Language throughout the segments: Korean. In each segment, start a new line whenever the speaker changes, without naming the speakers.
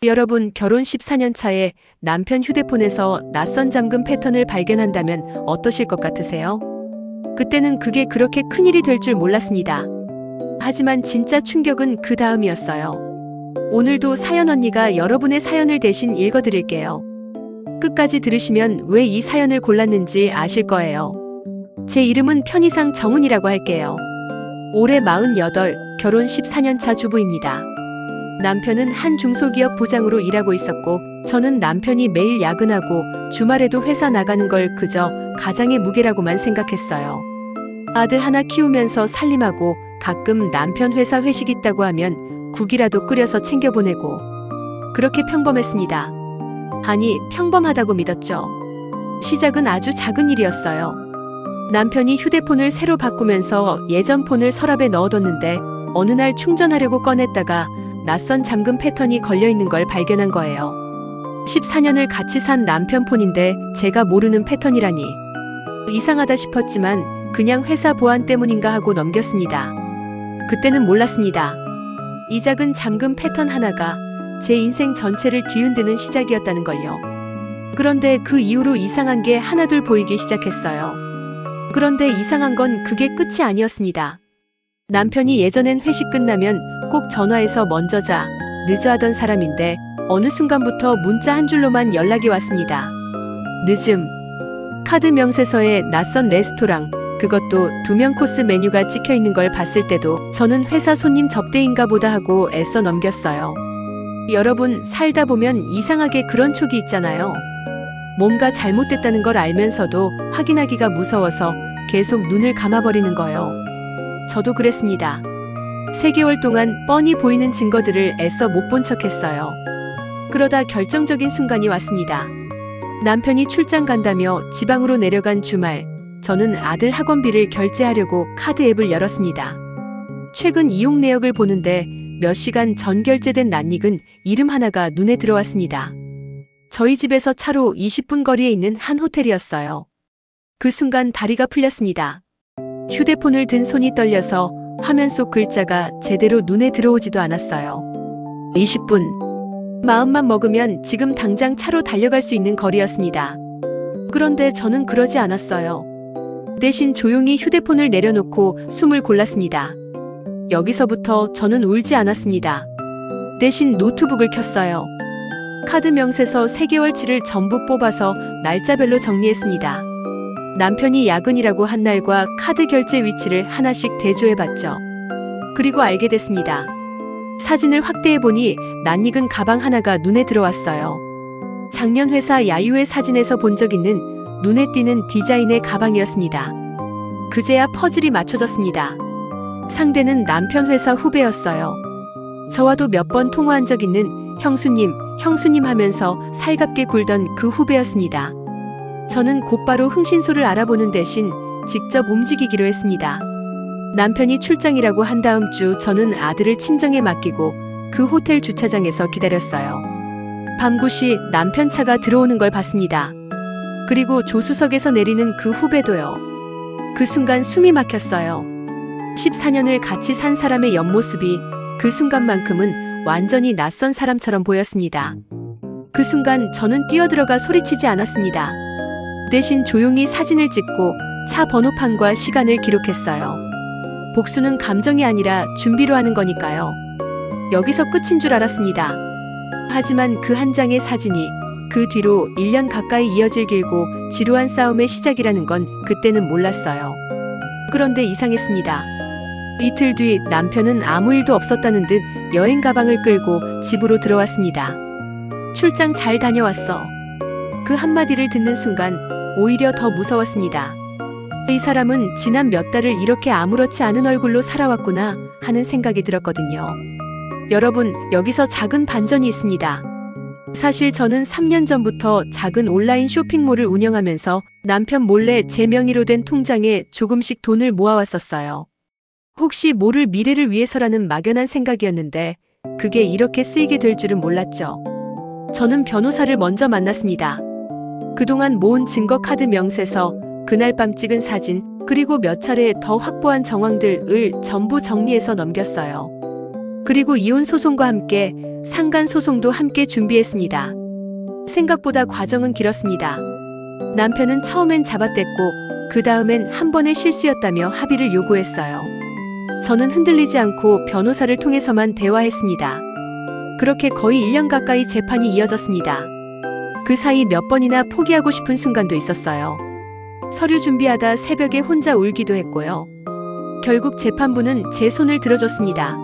여러분, 결혼 14년 차에 남편 휴대폰에서 낯선 잠금 패턴을 발견한다면 어떠실 것 같으세요? 그때는 그게 그렇게 큰일이 될 줄 몰랐습니다. 하지만 진짜 충격은 그 다음이었어요. 오늘도 사연 언니가 여러분의 사연을 대신 읽어드릴게요. 끝까지 들으시면 왜 이 사연을 골랐는지 아실 거예요. 제 이름은 편의상 정은이라고 할게요. 올해 48, 결혼 14년 차 주부입니다. 남편은 한 중소기업 부장으로 일하고 있었고, 저는 남편이 매일 야근하고 주말에도 회사 나가는 걸 그저 가장의 무게라고만 생각했어요. 아들 하나 키우면서 살림하고 가끔 남편 회사 회식 있다고 하면 국이라도 끓여서 챙겨보내고, 그렇게 평범했습니다. 아니, 평범하다고 믿었죠. 시작은 아주 작은 일이었어요. 남편이 휴대폰을 새로 바꾸면서 예전 폰을 서랍에 넣어뒀는데 어느 날 충전하려고 꺼냈다가 낯선 잠금 패턴이 걸려있는 걸 발견한 거예요. 14년을 같이 산 남편 폰인데 제가 모르는 패턴이라니. 이상하다 싶었지만 그냥 회사 보안 때문인가 하고 넘겼습니다. 그때는 몰랐습니다. 이 작은 잠금 패턴 하나가 제 인생 전체를 뒤흔드는 시작이었다는 걸요. 그런데 그 이후로 이상한 게 하나둘 보이기 시작했어요. 그런데 이상한 건 그게 끝이 아니었습니다. 남편이 예전엔 회식 끝나면 꼭 전화해서 먼저 자, 늦어 하던 사람인데 어느 순간부터 문자 한 줄로만 연락이 왔습니다. 늦음. 카드 명세서에 낯선 레스토랑, 그것도 2명 코스 메뉴가 찍혀 있는 걸 봤을 때도 저는 회사 손님 접대인가 보다 하고 애써 넘겼어요. 여러분, 살다 보면 이상하게 그런 촉이 있잖아요. 뭔가 잘못됐다는 걸 알면서도 확인하기가 무서워서 계속 눈을 감아버리는 거요. 저도 그랬습니다. 3개월 동안 뻔히 보이는 증거들을 애써 못 본 척했어요. 그러다 결정적인 순간이 왔습니다. 남편이 출장 간다며 지방으로 내려간 주말, 저는 아들 학원비를 결제하려고 카드 앱을 열었습니다. 최근 이용 내역을 보는데 몇 시간 전 결제된 낯익은 이름 하나가 눈에 들어왔습니다. 저희 집에서 차로 20분 거리에 있는 한 호텔이었어요. 그 순간 다리가 풀렸습니다. 휴대폰을 든 손이 떨려서 화면 속 글자가 제대로 눈에 들어오지도 않았어요. 20분. 마음만 먹으면 지금 당장 차로 달려갈 수 있는 거리였습니다. 그런데 저는 그러지 않았어요. 대신 조용히 휴대폰을 내려놓고 숨을 골랐습니다. 여기서부터 저는 울지 않았습니다. 대신 노트북을 켰어요. 카드 명세서 3개월치를 전부 뽑아서 날짜별로 정리했습니다. 남편이 야근이라고 한 날과 카드 결제 위치를 하나씩 대조해봤죠. 그리고 알게 됐습니다. 사진을 확대해보니 낯익은 가방 하나가 눈에 들어왔어요. 작년 회사 야유회 사진에서 본 적 있는 눈에 띄는 디자인의 가방이었습니다. 그제야 퍼즐이 맞춰졌습니다. 상대는 남편 회사 후배였어요. 저와도 몇 번 통화한 적 있는 형수님 하면서 살갑게 굴던 그 후배였습니다. 저는 곧바로 흥신소를 알아보는 대신 직접 움직이기로 했습니다. 남편이 출장이라고 한 다음 주 저는 아들을 친정에 맡기고 그 호텔 주차장에서 기다렸어요. 밤 9시 남편 차가 들어오는 걸 봤습니다. 그리고 조수석에서 내리는 그 후배도요. 그 순간 숨이 막혔어요. 14년을 같이 산 사람의 옆모습이 그 순간만큼은 완전히 낯선 사람처럼 보였습니다. 그 순간 저는 뛰어들어가 소리치지 않았습니다. 대신 조용히 사진을 찍고 차 번호판과 시간을 기록했어요. 복수는 감정이 아니라 준비로 하는 거니까요. 여기서 끝인 줄 알았습니다. 하지만 그 한 장의 사진이 그 뒤로 1년 가까이 이어질 길고 지루한 싸움의 시작이라는 건 그때는 몰랐어요. 그런데 이상했습니다. 이틀 뒤 남편은 아무 일도 없었다는 듯 여행 가방을 끌고 집으로 들어왔습니다. 출장 잘 다녀왔어. 그 한마디를 듣는 순간 오히려 더 무서웠습니다. 이 사람은 지난 몇 달을 이렇게 아무렇지 않은 얼굴로 살아왔구나 하는 생각이 들었거든요. 여러분, 여기서 작은 반전이 있습니다. 사실 저는 3년 전부터 작은 온라인 쇼핑몰을 운영하면서 남편 몰래 제 명의로 된 통장에 조금씩 돈을 모아왔었어요. 혹시 모를 미래를 위해서라는 막연한 생각이었는데 그게 이렇게 쓰이게 될 줄은 몰랐죠. 저는 변호사를 먼저 만났습니다. 그동안 모은 증거 카드 명세서, 그날 밤 찍은 사진, 그리고 몇 차례 더 확보한 정황들을 전부 정리해서 넘겼어요. 그리고 이혼 소송과 함께 상간 소송도 함께 준비했습니다. 생각보다 과정은 길었습니다. 남편은 처음엔 잡아댔고 그 다음엔 한 번의 실수였다며 합의를 요구했어요. 저는 흔들리지 않고 변호사를 통해서만 대화했습니다. 그렇게 거의 1년 가까이 재판이 이어졌습니다. 그 사이 몇 번이나 포기하고 싶은 순간도 있었어요. 서류 준비하다 새벽에 혼자 울기도 했고요. 결국 재판부는 제 손을 들어줬습니다.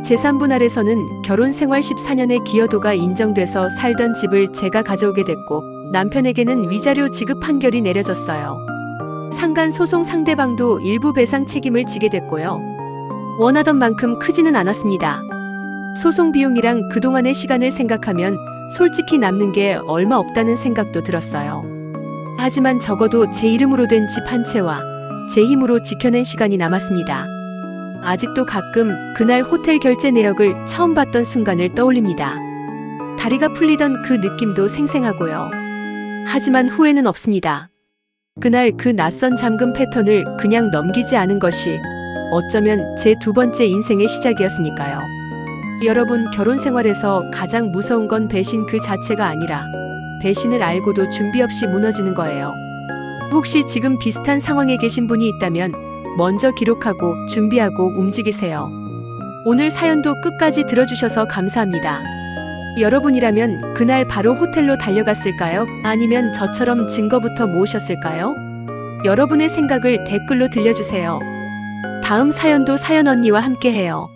재산분할에서는 결혼 생활 14년의 기여도가 인정돼서 살던 집을 제가 가져오게 됐고 남편에게는 위자료 지급 판결이 내려졌어요. 상간 소송 상대방도 일부 배상 책임을 지게 됐고요. 원하던 만큼 크지는 않았습니다. 소송 비용이랑 그동안의 시간을 생각하면 솔직히 남는 게 얼마 없다는 생각도 들었어요. 하지만 적어도 제 이름으로 된 집 한 채와 제 힘으로 지켜낸 시간이 남았습니다. 아직도 가끔 그날 호텔 결제 내역을 처음 봤던 순간을 떠올립니다. 다리가 풀리던 그 느낌도 생생하고요. 하지만 후회는 없습니다. 그날 그 낯선 잠금 패턴을 그냥 넘기지 않은 것이 어쩌면 제 두 번째 인생의 시작이었으니까요. 여러분, 결혼 생활에서 가장 무서운 건 배신 그 자체가 아니라 배신을 알고도 준비 없이 무너지는 거예요. 혹시 지금 비슷한 상황에 계신 분이 있다면 먼저 기록하고 준비하고 움직이세요. 오늘 사연도 끝까지 들어주셔서 감사합니다. 여러분이라면 그날 바로 호텔로 달려갔을까요? 아니면 저처럼 증거부터 모으셨을까요? 여러분의 생각을 댓글로 들려주세요. 다음 사연도 사연 언니와 함께해요.